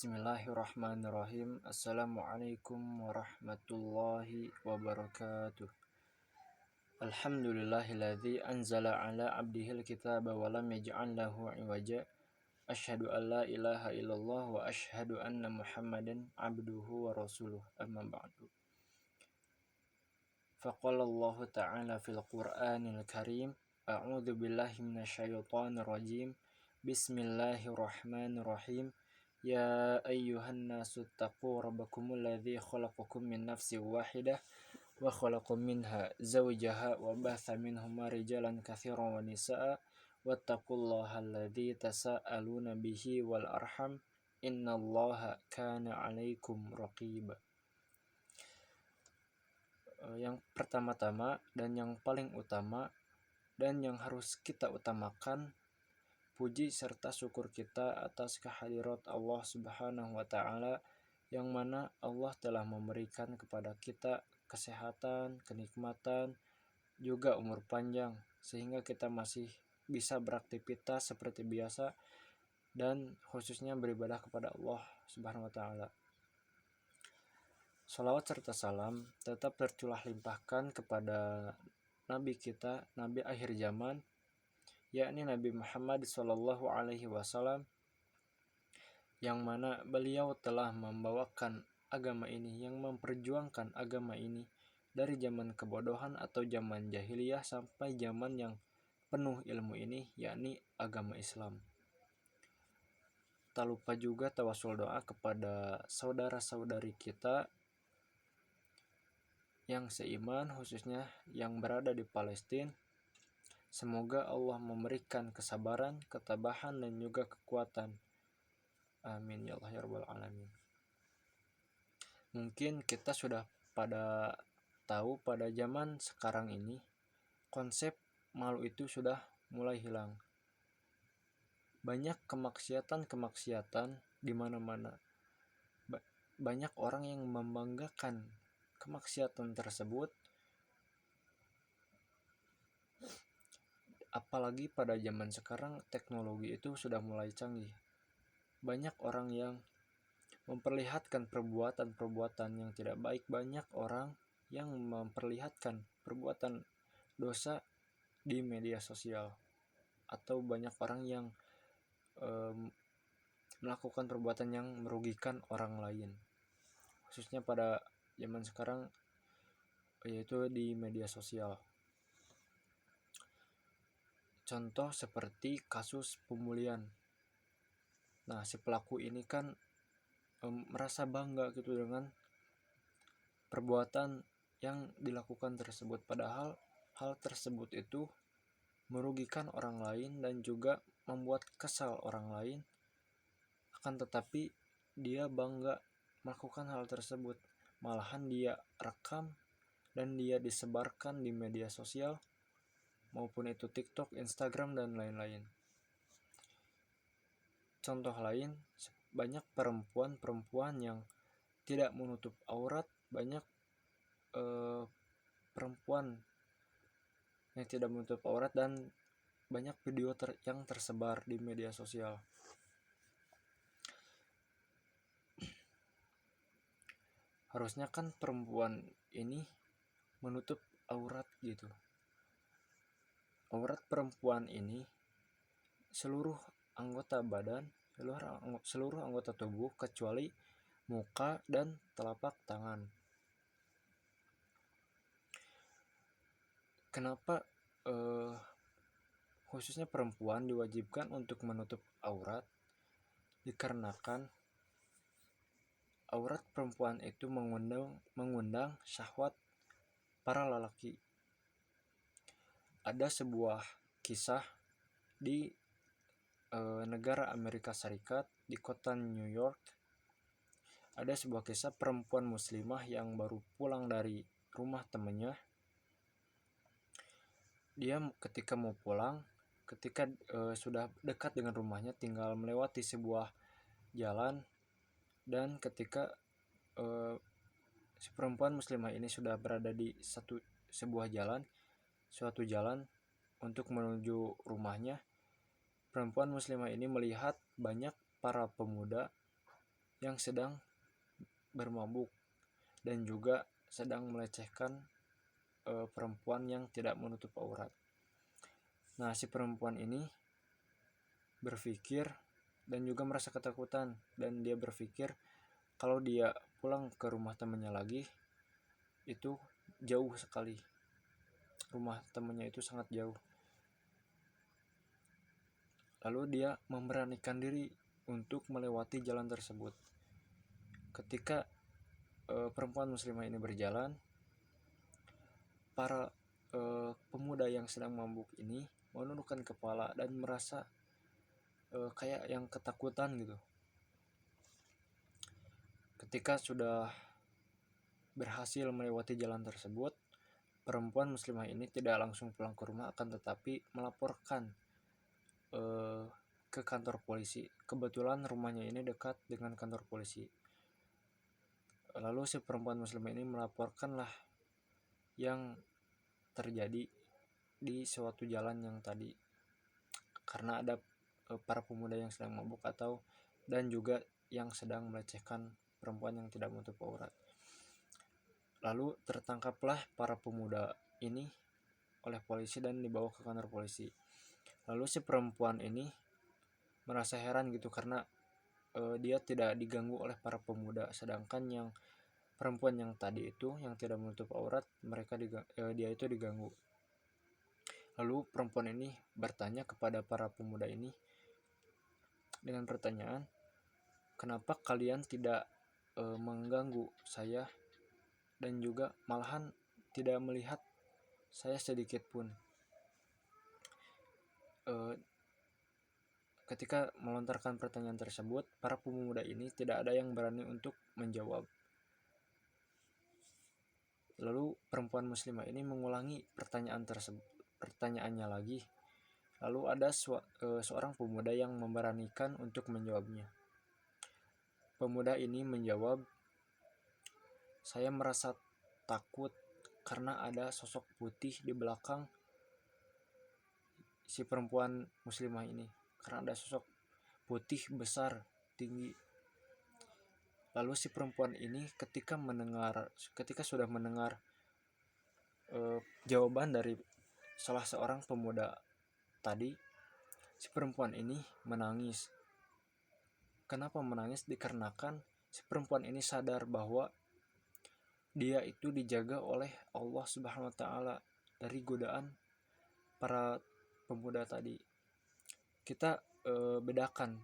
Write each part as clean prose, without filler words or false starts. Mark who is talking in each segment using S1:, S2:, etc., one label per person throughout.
S1: Bismillahirrahmanirrahim. Assalamualaikum warahmatullahi wabarakatuh. Alhamdulillahilladzi anzala ala abdihil kitaba wa lam yaj'al lahu iwaja. Asyhadu an la ilaha illallah wa asyhadu anna Muhammadan abduhu wa rasuluh. Amma ba'du. Faqala Allah ta'ala fil Qur'anil Karim. A'udzu billahi minasyaitonir rajim. Bismillahirrahmanirrahim. Ya ayyuhan nasu taqu rabbakumul ladzi khalaqakum min nafsin wahidah wa khalaqa minha zawjaha wa batha minhuma rijalan katsiran wa nisaa wattaqullaha alladzi tasaaluna bihi wal arham innallaha kana 'alaikum raqiba. Yang pertama-tama dan yang paling utama dan yang harus kita utamakan, puji serta syukur kita atas kehadirat Allah Subhanahu wa Ta'ala, yang mana Allah telah memberikan kepada kita kesehatan, kenikmatan, juga umur panjang, sehingga kita masih bisa beraktivitas seperti biasa dan khususnya beribadah kepada Allah Subhanahu wa Ta'ala. Salawat serta salam tetap tercurah limpahkan kepada Nabi kita, Nabi akhir zaman, yakni Nabi Muhammad Sallallahu Alaihi Wasallam, yang mana beliau telah membawakan agama ini, yang memperjuangkan agama ini dari zaman kebodohan atau zaman jahiliyah sampai zaman yang penuh ilmu ini, yakni agama Islam. Tak lupa juga tawasul doa kepada saudara-saudari kita yang seiman, khususnya yang berada di Palestina. Semoga Allah memberikan kesabaran, ketabahan, dan juga kekuatan. Amin ya Allah ya rabbal alamin. Mungkin kita sudah pada tahu pada zaman sekarang ini konsep malu itu sudah mulai hilang. Banyak kemaksiatan di mana-mana. Banyak orang yang membanggakan kemaksiatan tersebut, apalagi pada zaman sekarang teknologi itu sudah mulai canggih. Banyak orang yang memperlihatkan perbuatan-perbuatan yang tidak baik, banyak orang yang memperlihatkan perbuatan dosa di media sosial, atau banyak orang yang melakukan perbuatan yang merugikan orang lain, khususnya pada zaman sekarang, yaitu di media sosial. Contoh seperti kasus pembulian. Nah, si pelaku ini kan merasa bangga gitu dengan perbuatan yang dilakukan tersebut, padahal hal tersebut itu merugikan orang lain dan juga membuat kesal orang lain. Akan tetapi dia bangga melakukan hal tersebut, malahan dia rekam dan dia disebarkan di media sosial, maupun itu TikTok, Instagram, dan lain-lain. Contoh lain, banyak perempuan yang tidak menutup aurat, banyak perempuan yang tidak menutup aurat, dan banyak video yang tersebar di media sosial. Harusnya kan perempuan ini menutup aurat gitu. Aurat perempuan ini seluruh anggota badan, seluruh anggota tubuh kecuali muka dan telapak tangan. Kenapa khususnya perempuan diwajibkan untuk menutup aurat? Dikarenakan aurat perempuan itu mengundang syahwat para lelaki. Ada sebuah kisah di negara Amerika Serikat, di kota New York. Ada sebuah kisah perempuan muslimah yang baru pulang dari rumah temannya. Dia ketika mau pulang, ketika sudah dekat dengan rumahnya, tinggal melewati sebuah jalan, dan ketika si perempuan muslimah ini sudah berada di suatu jalan untuk menuju rumahnya, perempuan muslimah ini melihat banyak para pemuda yang sedang bermabuk dan juga sedang melecehkan perempuan yang tidak menutup aurat. Nah, si perempuan ini berpikir dan juga merasa ketakutan, dan dia berpikir kalau dia pulang ke rumah temannya lagi itu jauh sekali. Rumah temannya itu sangat jauh. Lalu dia memberanikan diri untuk melewati jalan tersebut. Ketika perempuan muslimah ini berjalan, para pemuda yang sedang mabuk ini menundukkan kepala dan merasa kayak yang ketakutan gitu. Ketika sudah berhasil melewati jalan tersebut, perempuan muslimah ini tidak langsung pulang ke rumah, akan tetapi melaporkan ke kantor polisi. Kebetulan rumahnya ini dekat dengan kantor polisi. Lalu si perempuan muslimah ini melaporkanlah yang terjadi di suatu jalan yang tadi, karena ada para pemuda yang sedang mabuk dan juga yang sedang melecehkan perempuan yang tidak menutup aurat. Lalu tertangkaplah para pemuda ini oleh polisi dan dibawa ke kantor polisi. Lalu si perempuan ini merasa heran gitu, karena dia tidak diganggu oleh para pemuda, sedangkan yang perempuan yang tadi itu yang tidak menutup aurat dia itu diganggu. Lalu perempuan ini bertanya kepada para pemuda ini dengan pertanyaan, kenapa kalian tidak mengganggu saya dan juga malahan tidak melihat saya sedikit pun. Ketika melontarkan pertanyaan tersebut, para pemuda ini tidak ada yang berani untuk menjawab. Lalu perempuan muslimah ini mengulangi pertanyaannya lagi. Lalu ada seorang pemuda yang memberanikan untuk menjawabnya. Pemuda ini menjawab, saya merasa takut karena ada sosok putih di belakang si perempuan muslimah ini. Karena ada sosok putih besar, tinggi. Lalu si perempuan ini ketika sudah mendengar jawaban dari salah seorang pemuda tadi, si perempuan ini menangis. Kenapa menangis? Dikarenakan si perempuan ini sadar bahwa dia itu dijaga oleh Allah Subhanahu wa taala dari godaan para pemuda tadi. Kita bedakan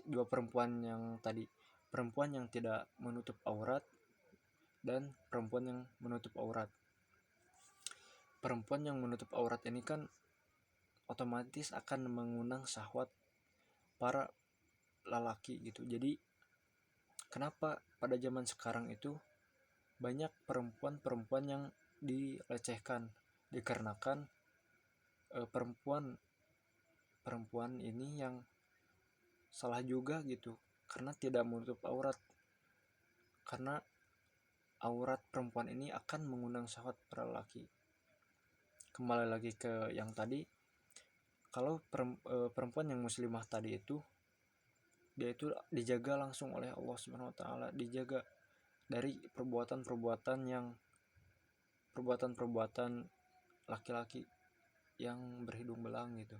S1: dua perempuan yang tadi, perempuan yang tidak menutup aurat dan perempuan yang menutup aurat. Perempuan yang menutup aurat ini kan otomatis akan mengundang syahwat para lelaki gitu. Jadi kenapa pada zaman sekarang itu banyak perempuan-perempuan yang dilecehkan, dikarenakan perempuan ini yang salah juga gitu, karena tidak menutup aurat. Karena aurat perempuan ini akan mengundang syahwat para lelaki. Kembali lagi ke yang tadi, kalau perempuan yang muslimah tadi itu, dia itu dijaga langsung oleh Allah Subhanahu wa taala, dijaga dari perbuatan laki-laki yang berhidung belang gitu.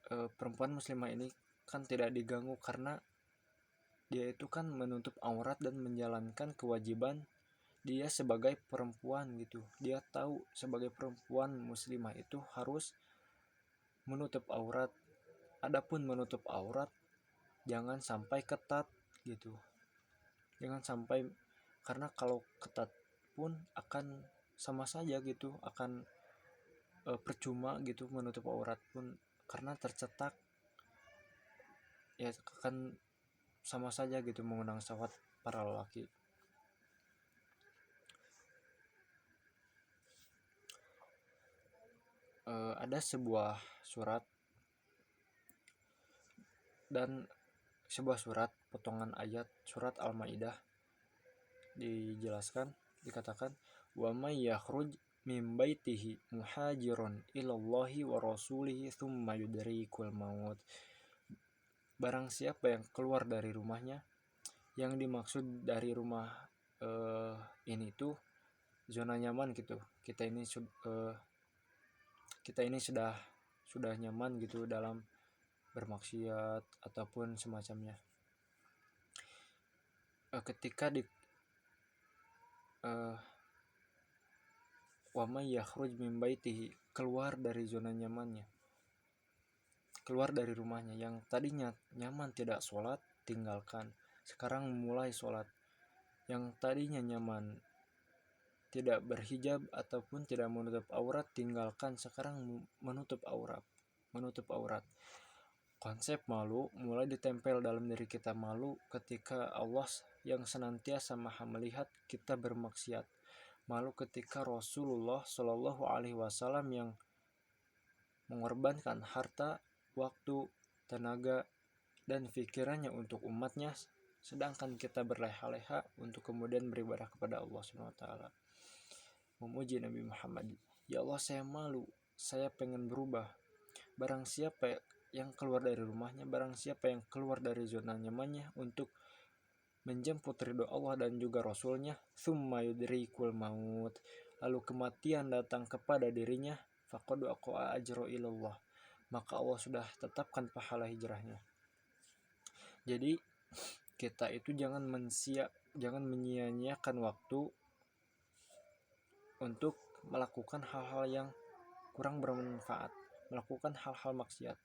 S1: Perempuan muslimah ini kan tidak diganggu karena dia itu kan menutup aurat dan menjalankan kewajiban dia sebagai perempuan gitu. Dia tahu sebagai perempuan muslimah itu harus menutup aurat. Adapun menutup aurat jangan sampai ketat gitu. Jangan sampai, karena kalau ketat pun akan sama saja gitu, akan percuma gitu menutup aurat pun, karena tercetak ya akan sama saja gitu mengundang syahwat para lelaki. Ada sebuah surat potongan ayat surat Al-Maidah dikatakan, wa may yakhruj min baitihi muhajiron ilallahi wa rasulihi thumma yudrikul maut. barang siapa yang keluar dari rumahnya, yang dimaksud dari rumah ini tuh zona nyaman gitu. Kita ini sudah nyaman gitu dalam bermaksiat ataupun semacamnya. Ketika di wa may yakhruj min baitihi, keluar dari zona nyamannya, keluar dari rumahnya, yang tadinya nyaman tidak sholat, tinggalkan, sekarang mulai sholat. Yang tadinya nyaman tidak berhijab ataupun tidak menutup aurat, tinggalkan, sekarang menutup aurat. Konsep malu mulai ditempel dalam diri kita. Malu ketika Allah yang senantiasa maha melihat kita bermaksiat. Malu ketika Rasulullah Shallallahu Alaihi Wasallam yang mengorbankan harta, waktu, tenaga, dan pikirannya untuk umatnya, sedangkan kita berleha-leha untuk kemudian beribadah kepada Allah SWT, memuji Nabi Muhammad. Ya Allah, saya malu, saya pengen berubah. Barang siapa yang keluar dari rumahnya, barang siapa yang keluar dari zona nyamannya untuk menjemput ridho Allah dan juga Rasulnya, thumma yudrikul maut, lalu kematian datang kepada dirinya, faqad aqa'a ajru ilallah, maka Allah sudah tetapkan pahala hijrahnya. Jadi kita itu jangan menyia-nyiakan waktu untuk melakukan hal-hal yang kurang bermanfaat, melakukan hal-hal maksiat.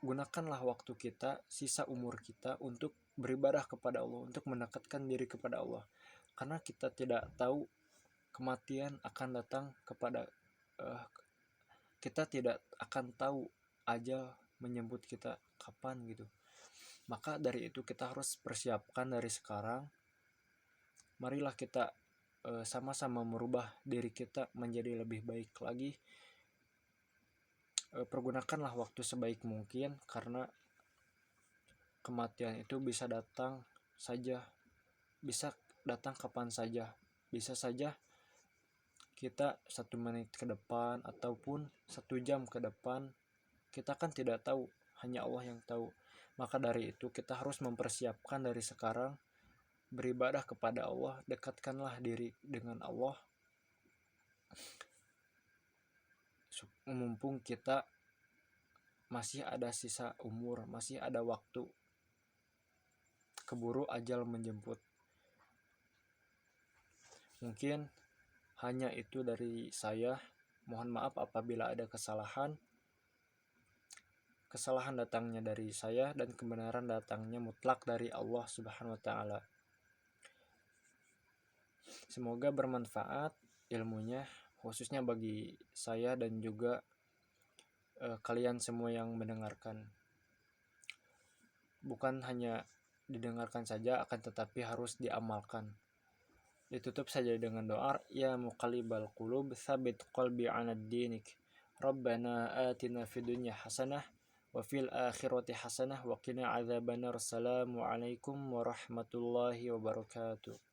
S1: Gunakanlah waktu kita, sisa umur kita untuk beribadah kepada Allah, untuk mendekatkan diri kepada Allah. Karena kita tidak tahu kematian akan datang kepada kita tidak akan tahu ajal menyebut kita kapan gitu. Maka dari itu kita harus persiapkan dari sekarang. Marilah kita sama-sama merubah diri kita menjadi lebih baik lagi. Pergunakanlah waktu sebaik mungkin, karena kematian itu bisa datang saja, bisa datang kapan saja. Bisa saja kita 1 menit ke depan ataupun 1 jam ke depan, kita kan tidak tahu, hanya Allah yang tahu. Maka dari itu kita harus mempersiapkan dari sekarang, beribadah kepada Allah, dekatkanlah diri dengan Allah mumpung kita masih ada sisa umur, masih ada waktu, keburu ajal menjemput. Mungkin hanya itu dari saya. Mohon maaf apabila ada kesalahan. Kesalahan datangnya dari saya dan kebenaran datangnya mutlak dari Allah Subhanahu wa taala. Semoga bermanfaat ilmunya, khususnya bagi saya dan juga kalian semua yang mendengarkan. Bukan hanya didengarkan saja, akan tetapi harus diamalkan. Ditutup saja dengan doa, ya muqallibal qulub tsabbit qalbi 'ala dinik. Rabbana atina fid dunya hasanah wa fil akhirati hasanah wa qina adzabannar. Assalamualaikum warahmatullahi wabarakatuh.